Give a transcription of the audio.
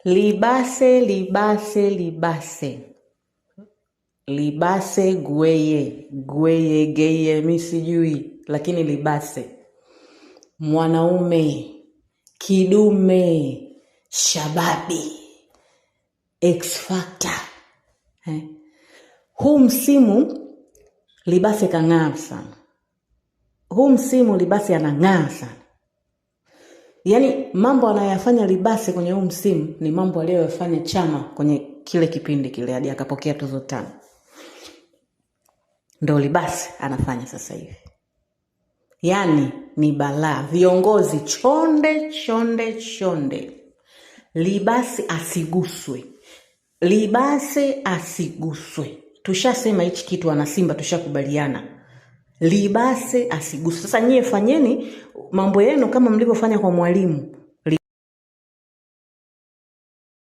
Libase, libase, libase. Libase, gweye. Gweye, geye, mi sijui. Lakini libase. Mwanaume. Kidume. Shababi. X-Factor. Huu msimu Libase kang'aa sana. Huu msimu Libase anang'aa sana. Yaani mambo anayofanya Libase kwenye huu msimu ni mambo aliyofanya Chama kwenye kile kipindi kile hadi akapokea tuzo 5. Ndio Libase anafanya sasa hivi. Yaani ni balaa. Viongozi chonde chonde chonde. Libase asiguswe. Libase asiguswe. Tushasema hichi kitu wana Simba tushakubaliana. Libase asiguswe. Sasa nyie fanyeni mambo yenu kama mlivyofanya kwa Mwalimu.